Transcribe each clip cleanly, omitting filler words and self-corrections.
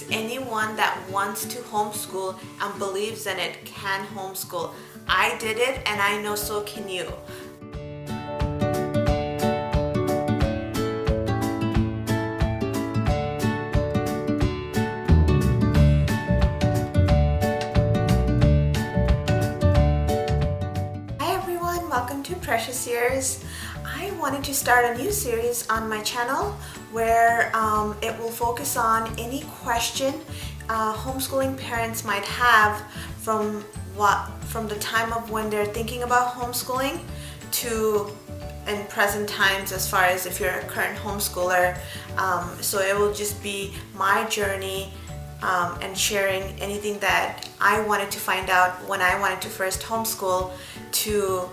please, anyone that wants to homeschool and believes in it can homeschool. I did it and I know so can you. Hi everyone, welcome to Precious Years. I wanted to start a new series on my channel where it will focus on any question homeschooling parents might have from the time of when they're thinking about homeschooling to in present times, as far as if you're a current homeschooler. So it will just be my journey and sharing anything that I wanted to find out when I wanted to first homeschool to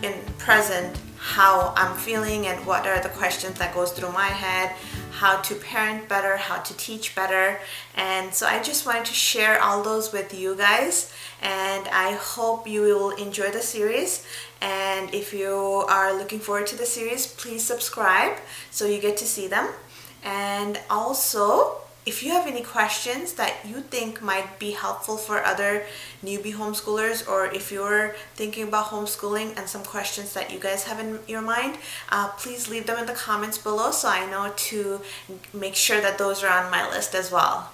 in present, how I'm feeling and what are the questions that goes through my head, how to parent better, how to teach better. And so I just wanted to share all those with you guys, and I hope you will enjoy the series. And if you are looking forward to the series, please subscribe so you get to see them. And also, if you have any questions that you think might be helpful for other newbie homeschoolers, or if you're thinking about homeschooling and some questions that you guys have in your mind, please leave them in the comments below so I know to make sure that those are on my list as well.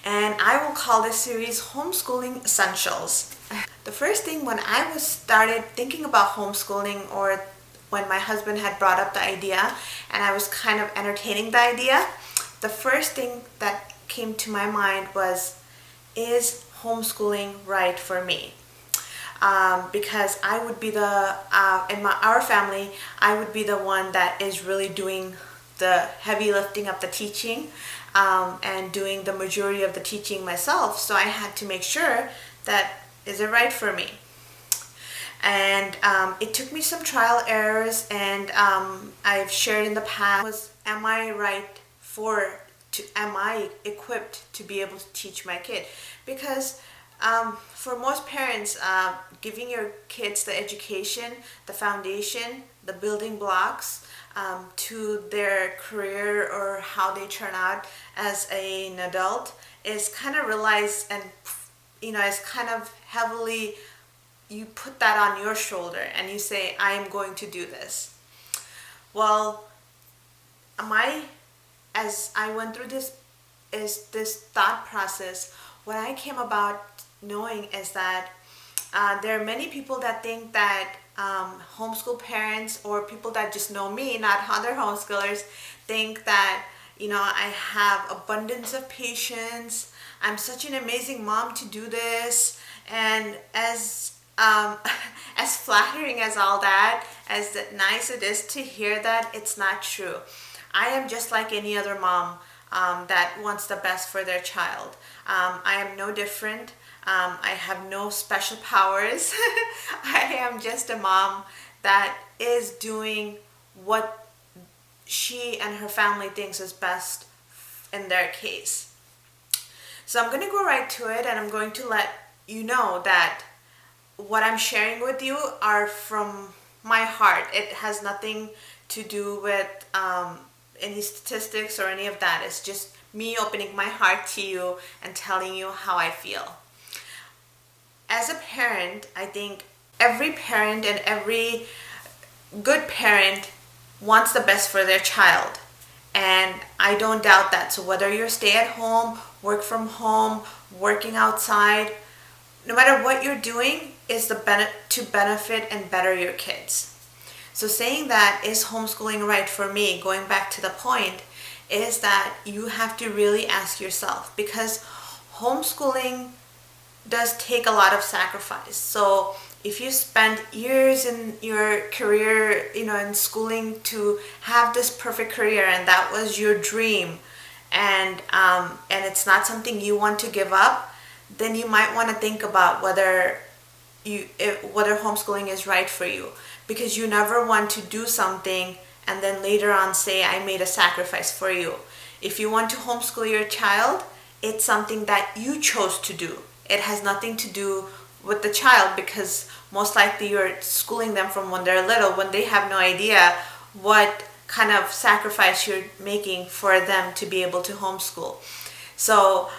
And I will call this series Homeschooling Essentials. The first thing when I started thinking about homeschooling, or when my husband had brought up the idea and I was kind of entertaining the idea, the first thing that came to my mind was, is homeschooling right for me? Because I would be in our family, I would be the one that is really doing the heavy lifting of the teaching and doing the majority of the teaching myself. So I had to make sure that, is it right for me? And it took me some trial errors, and I've shared in the past, am I right am I equipped to be able to teach my kid? Because for most parents, giving your kids the education, the foundation, the building blocks to their career or how they turn out as an adult is kind of relies, and is kind of heavily, you put that on your shoulder and you say, I am going to do this. Well, as I went through this thought process, what I came about knowing is that there are many people that think that homeschool parents, or people that just know me, not other homeschoolers, think that I have abundance of patience, I'm such an amazing mom to do this. And as flattering as all that, as nice it is to hear that, it's not true. I am just like any other mom that wants the best for their child. I am no different. I have no special powers. I am just a mom that is doing what she and her family thinks is best in their case. So I'm going to go right to it, and I'm going to let you know that what I'm sharing with you are from my heart. It has nothing to do with any statistics or any of that. It's just me opening my heart to you and telling you how I feel. As a parent, I think every parent and every good parent wants the best for their child. And I don't doubt that. So whether you're stay at home, work from home, working outside, no matter what you're doing, is to benefit and better your kids. So saying that, is homeschooling right for me, going back to the point, is that you have to really ask yourself, because homeschooling does take a lot of sacrifice. So if you spend years in your career, in schooling to have this perfect career, and that was your dream, and it's not something you want to give up, then you might want to think about whether homeschooling is right for you. Because you never want to do something and then later on say, I made a sacrifice for you. If you want to homeschool your child, it's something that you chose to do. It has nothing to do with the child, because most likely you're schooling them from when they're little, when they have no idea what kind of sacrifice you're making for them to be able to homeschool. So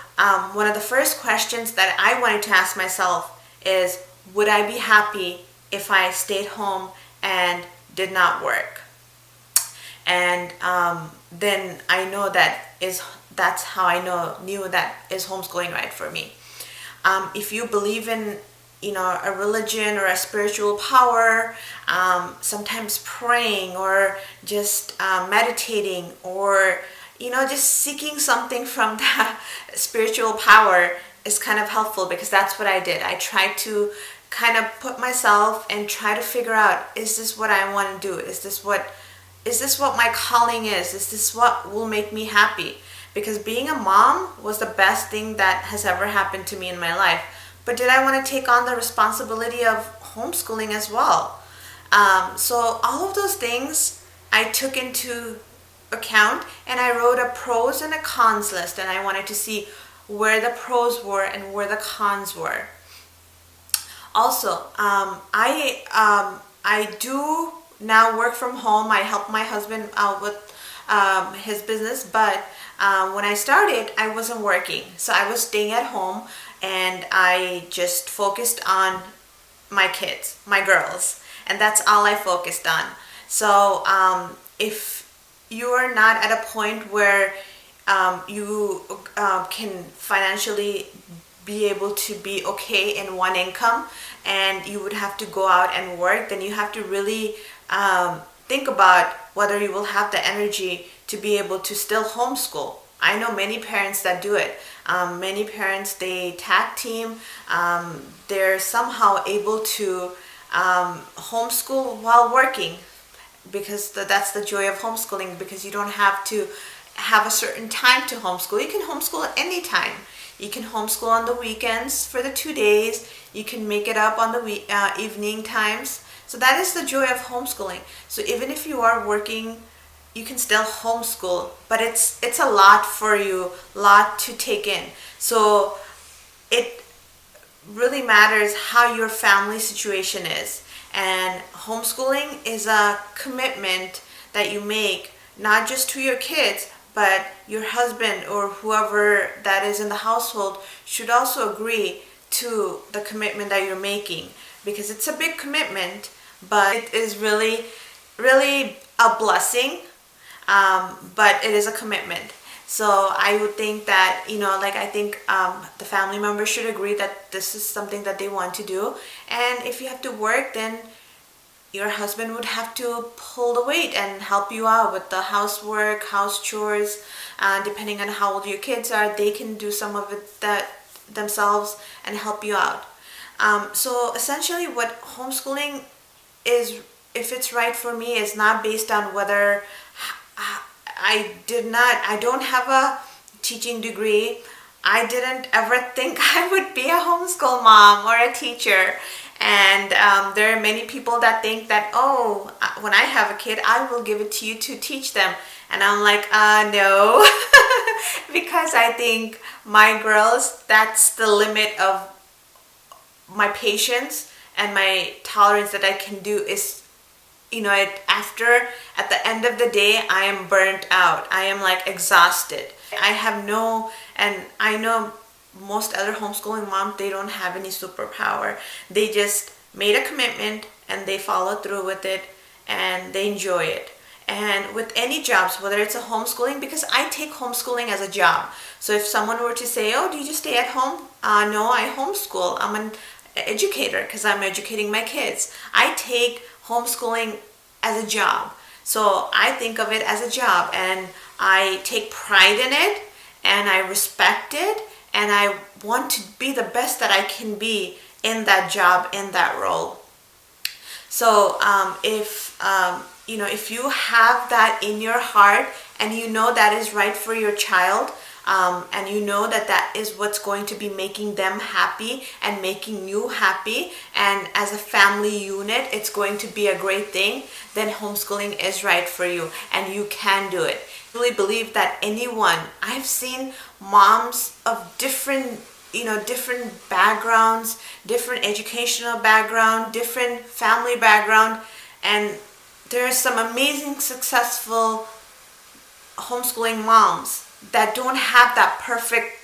one of the first questions that I wanted to ask myself is, would I be happy if I stayed home and did not work? And then I know that's how I knew that is homeschooling right for me. If you believe in a religion or a spiritual power, sometimes praying or just meditating, or just seeking something from that spiritual power is kind of helpful, because that's what I did. I tried to kind of put myself and try to figure out, is this what I want to do? Is this what my calling is? Is this what will make me happy? Because being a mom was the best thing that has ever happened to me in my life. But did I want to take on the responsibility of homeschooling as well? So all of those things I took into account, and I wrote a pros and a cons list, and I wanted to see where the pros were and where the cons were. Also, I do now work from home. I help my husband out with his business, but when I started, I wasn't working. So I was staying at home, and I just focused on my kids, my girls, and that's all I focused on. So if you are not at a point where you can financially be able to be okay in one income, and you would have to go out and work, then you have to really think about whether you will have the energy to be able to still homeschool. I know many parents that do it. Many parents, they tag team. They're somehow able to homeschool while working, because that's the joy of homeschooling, because you don't have to have a certain time to homeschool. You can homeschool at any time. You can homeschool on the weekends for the 2 days. You can make it up on the evening times. So that is the joy of homeschooling. So even if you are working, you can still homeschool, but it's a lot for you, lot to take in. So it really matters how your family situation is. And homeschooling is a commitment that you make, not just to your kids, but your husband or whoever that is in the household should also agree to the commitment that you're making, because it's a big commitment, but it is really, really a blessing. But it is a commitment. So I would think that, I think the family members should agree that this is something that they want to do. And if you have to work, then your husband would have to pull the weight and help you out with the housework, house chores. Depending on how old your kids are, they can do some of it themselves and help you out. So essentially what homeschooling is, if it's right for me, is not based on whether I don't have a teaching degree. I didn't ever think I would be a homeschool mom or a teacher. And there are many people that think that, oh, when I have a kid, I will give it to you to teach them. And I'm like, no, because I think my girls, that's the limit of my patience and my tolerance that I can do is, at the end of the day, I am burnt out. I am like exhausted. And I know most other homeschooling moms, they don't have any superpower. They just made a commitment and they follow through with it and they enjoy it. And with any jobs, whether it's a homeschooling, because I take homeschooling as a job. So if someone were to say, oh, do you just stay at home? No, I homeschool. I'm an educator because I'm educating my kids. I take homeschooling as a job. So I think of it as a job, and I take pride in it, and I respect it, and I want to be the best that I can be in that job, in that role. So if you have that in your heart and you know that is right for your child, and you know that is what's going to be making them happy and making you happy, and as a family unit it's going to be a great thing, then homeschooling is right for you and you can do it. I really believe that I've seen moms of different backgrounds, different educational background, different family background, and there are some amazing successful homeschooling moms. that don't have that perfect,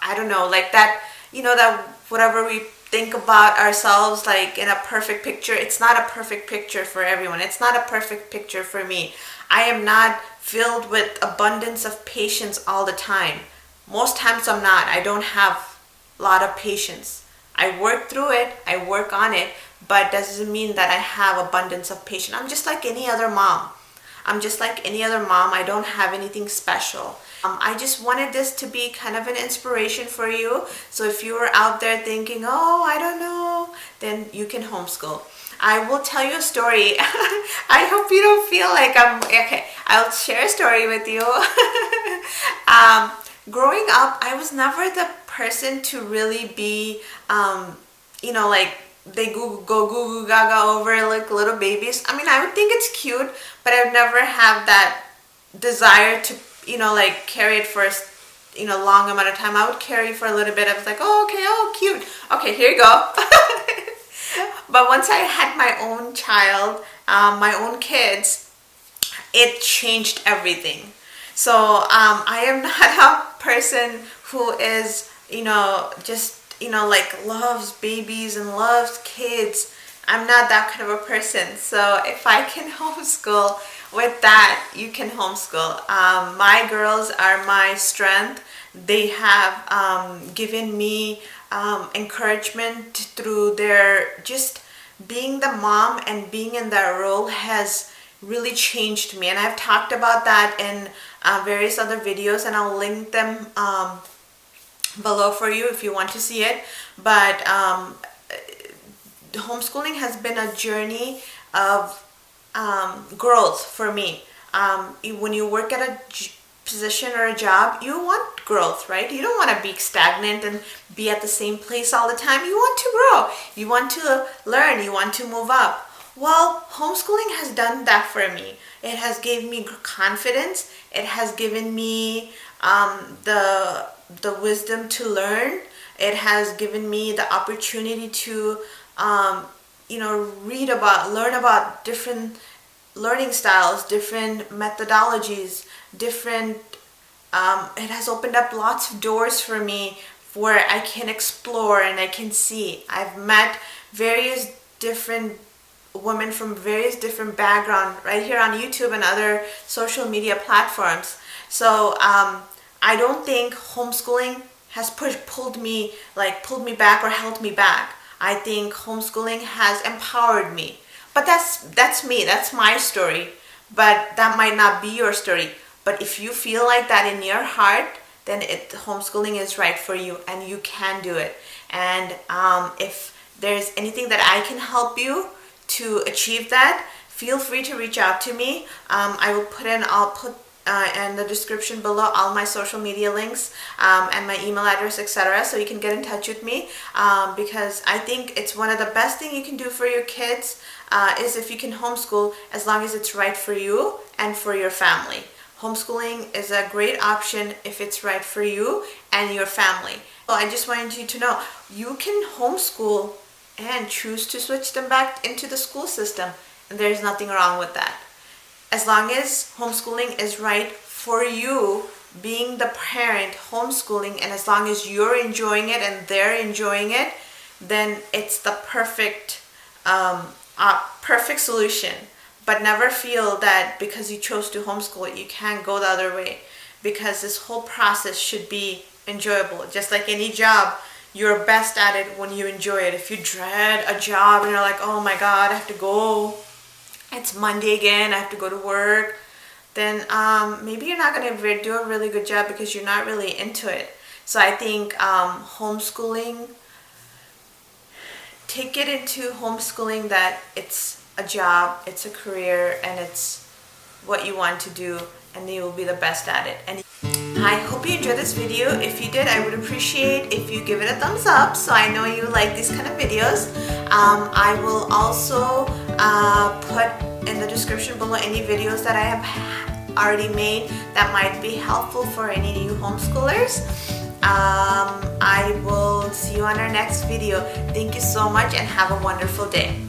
I don't know, like that, that whatever we think about ourselves like in a perfect picture, it's not a perfect picture for everyone. It's not a perfect picture for me. I am not filled with abundance of patience all the time. Most times I'm not. I don't have a lot of patience. I work through it, I work on it, but doesn't mean that I have abundance of patience. I'm just like any other mom. I don't have anything special. I just wanted this to be kind of an inspiration for you. So if you are out there thinking, oh, I don't know, then you can homeschool. I will tell you a story. I hope you don't feel like okay. I'll share a story with you. Growing up, I was never the person to really be, like they go goo goo gaga over like little babies. I mean, I would think it's cute, but I would never have that desire to, like carry it for a, long amount of time. I would carry for a little bit. I was like, oh, okay, oh, cute. Okay, here you go. But once I had my own child, my own kids, it changed everything. So I am not a person who is, just, like loves babies and loves kids. I'm not that kind of a person. So if I can homeschool with that, you can homeschool. My girls are my strength. They have given me encouragement through their just being the mom, and being in that role has really changed me. And I've talked about that in various other videos, and I'll link them below for you if you want to see it. But homeschooling has been a journey of growth for me. When you work at a position or a job, you want growth, right? You don't want to be stagnant and be at the same place all the time. You want to grow. You want to learn. You want to move up. Well, homeschooling has done that for me. It has given me confidence. It has given me the wisdom to learn. It has given me the opportunity to learn about different learning styles, different methodologies, it has opened up lots of doors for me where I can explore and I can see. I've met various different women from various different backgrounds right here on YouTube and other social media platforms. So I don't think homeschooling has pulled me back or held me back. I think homeschooling has empowered me. But that's me, that's my story. But that might not be your story. But if you feel like that in your heart, then homeschooling is right for you and you can do it. And if there's anything that I can help you to achieve that, feel free to reach out to me. I'll put in the description below all my social media links and my email address, etc., so you can get in touch with me, because I think it's one of the best things you can do for your kids is if you can homeschool, as long as it's right for you and for your family. Homeschooling is a great option if it's right for you and your family. Well, I just wanted you to know you can homeschool and choose to switch them back into the school system, and there's nothing wrong with that. As long as homeschooling is right for you, being the parent homeschooling, and as long as you're enjoying it and they're enjoying it, then it's the perfect solution. But never feel that because you chose to homeschool you can't go the other way, because this whole process should be enjoyable. Just like any job, you're best at it when you enjoy it. If you dread a job and you're like, oh my God, I have to go, it's Monday again, I have to go to work, then maybe you're not going to do a really good job because you're not really into it. So I think homeschooling, take it into homeschooling that it's a job, it's a career, and it's what you want to do, and you will be the best at it. And I hope you enjoyed this video. If you did, I would appreciate if you give it a thumbs up so I know you like these kind of videos. I will also put in the description below any videos that I have already made that might be helpful for any new homeschoolers. I will see you on our next video. Thank you so much and have a wonderful day.